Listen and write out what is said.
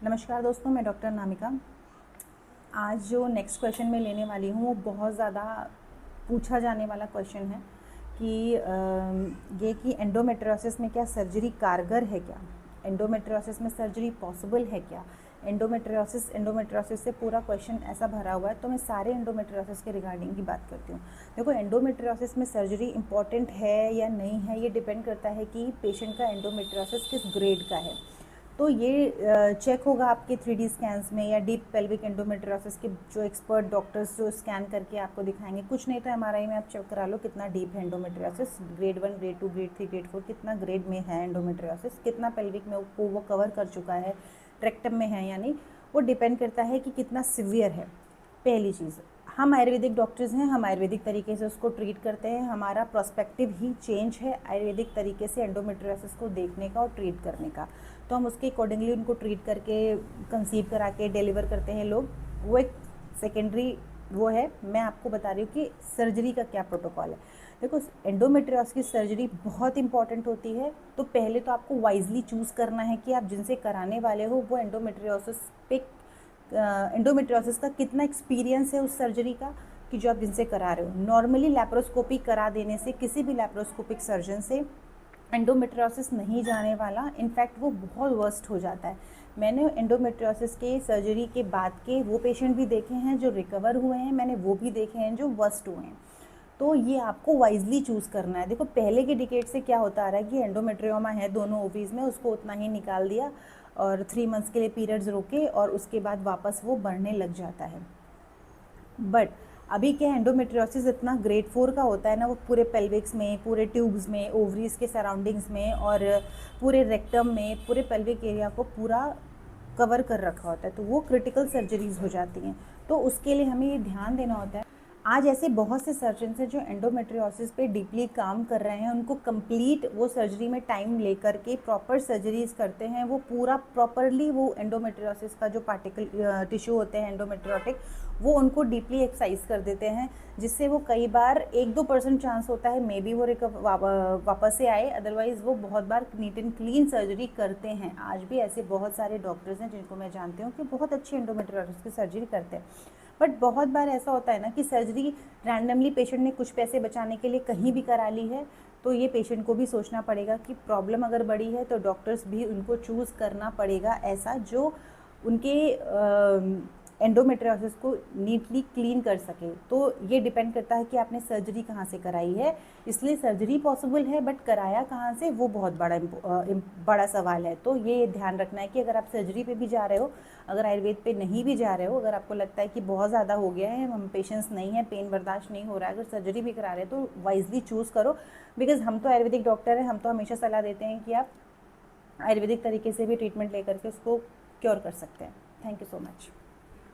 नमस्कार दोस्तों, मैं डॉक्टर नामिका। आज जो नेक्स्ट क्वेश्चन मैं लेने वाली हूँ वो बहुत ज़्यादा पूछा जाने वाला क्वेश्चन है कि ये कि एंडोमेट्रियोसिस में क्या सर्जरी कारगर है क्या, एंडोमेट्रियोसिस में सर्जरी पॉसिबल है क्या। एंडोमेट्रियोसिस से पूरा क्वेश्चन ऐसा भरा हुआ है, तो मैं सारे एंडोमेट्रियोसिस के रिगार्डिंग की बात करती हूँ। देखो, एंडोमेट्रियोसिस में सर्जरी इंपॉर्टेंट है या नहीं है, ये डिपेंड करता है कि पेशेंट का एंडोमेट्रियोसिस किस ग्रेड का है। तो ये चेक होगा आपके 3D स्कैन्स में या डीप पेल्विक एंडोमेट्रियोसिस के जो एक्सपर्ट डॉक्टर्स जो स्कैन करके आपको दिखाएंगे। कुछ नहीं तो MRI में आप चेक करा लो कितना डीप है endometriosis, grade 1, grade 2, grade 3, grade 4, कितना ग्रेड में है एंडोमेट्रियोसिस, कितना पेल्विक में वो कवर कर चुका है, ट्रेक्टम में है या नहीं। वो डिपेंड करता है कि कितना सिवियर है। पहली चीज़, हम आयुर्वेदिक डॉक्टर्स हैं, हम आयुर्वेदिक तरीके से उसको ट्रीट करते हैं। हमारा पर्सपेक्टिव ही चेंज है आयुर्वेदिक तरीके से एंडोमेट्रियोसिस को देखने का और ट्रीट करने का। तो हम उसके अकॉर्डिंगली उनको ट्रीट करके कंसीव करा के डिलीवर करते हैं लोग। वो एक सेकेंडरी वो है। मैं आपको बता रही हूँ कि सर्जरी का क्या प्रोटोकॉल है। देखो, एंडोमेट्रियोसिस की सर्जरी बहुत इंपॉर्टेंट होती है। तो पहले तो आपको वाइजली चूज़ करना है कि आप जिनसे कराने वाले हो वो एंडोमेट्रियोसिस का कितना एक्सपीरियंस है उस सर्जरी का, कि जो आप जिनसे करा रहे हो। नॉर्मली लैप्रोस्कोपी करा देने से किसी भी लैप्रोस्कोपिक सर्जन से एंडोमेट्रियोसिस नहीं जाने वाला, इनफैक्ट वो बहुत वर्स्ट हो जाता है। मैंने एंडोमेट्रियोसिस के सर्जरी के बाद के वो पेशेंट भी देखे हैं जो रिकवर हुए हैं, मैंने वो भी देखे हैं जो वर्स्ट हुए हैं। तो ये आपको वाइजली चूज़ करना है। देखो, पहले के डिकेड से क्या होता आ रहा है कि एंडोमेट्रियोमा है दोनों ओवरीज में, उसको उतना ही निकाल दिया और 3 मंथ्स के लिए पीरियड्स रोके और उसके बाद वापस वो बढ़ने लग जाता है। बट अभी क्या, एंडोमेट्रियोसिस इतना ग्रेड 4 का होता है ना, वो पूरे पेल्विक्स में, पूरे ट्यूब्स में, ओवरीज के सराउंडिंग्स में और पूरे रेक्टम में, पूरे पेल्विक एरिया को पूरा कवर कर रखा होता है। तो वो क्रिटिकल सर्जरीज हो जाती हैं। तो उसके लिए हमें ये ध्यान देना होता है। आज ऐसे बहुत से सर्जन हैं जो एंडोमेट्रियोसिस पे डीपली काम कर रहे हैं। उनको कंप्लीट वो सर्जरी में टाइम लेकर के प्रॉपर सर्जरीज करते हैं। वो पूरा प्रॉपरली वो एंडोमेट्रियोसिस का जो पार्टिकल टिश्यू होते हैं एंडोमेट्रियोटिक, वो उनको डीपली एक्सरसाइज कर देते हैं, जिससे वो कई बार 1-2% चांस होता है मे बी वो वापस से आए, अदरवाइज़ वो बहुत बार नीट एंड क्लीन सर्जरी करते हैं। आज भी ऐसे बहुत सारे डॉक्टर्स हैं जिनको मैं जानती हूँ कि बहुत अच्छी एंडोमेट्रियोसिस की सर्जरी करते हैं। बट बहुत बार ऐसा होता है ना कि सर्जरी रैंडमली पेशेंट ने कुछ पैसे बचाने के लिए कहीं भी करा ली है। तो ये पेशेंट को भी सोचना पड़ेगा कि प्रॉब्लम अगर बड़ी है तो डॉक्टर्स भी उनको चूज़ करना पड़ेगा ऐसा जो उनके एंडोमेट्रियोसिस को नीटली क्लीन कर सके। तो ये डिपेंड करता है कि आपने सर्जरी कहाँ से कराई है। इसलिए सर्जरी पॉसिबल है, बट कराया कहाँ से वो बहुत बड़ा सवाल है। तो ये ध्यान रखना है कि अगर आप सर्जरी पे भी जा रहे हो, अगर आयुर्वेद पे नहीं भी जा रहे हो, अगर आपको लगता है कि बहुत ज़्यादा हो गया है, हम पेशेंस नहीं है, पेन बर्दाश्त नहीं हो रहा है, अगर सर्जरी भी करा रहे हो तो वाइजली चूज़ करो। बिकॉज हम तो आयुर्वेदिक डॉक्टर हैं, हम तो हमेशा सलाह देते हैं कि आप आयुर्वेदिक तरीके से भी ट्रीटमेंट लेकर के उसको क्योर कर सकते हैं। Thank you so much.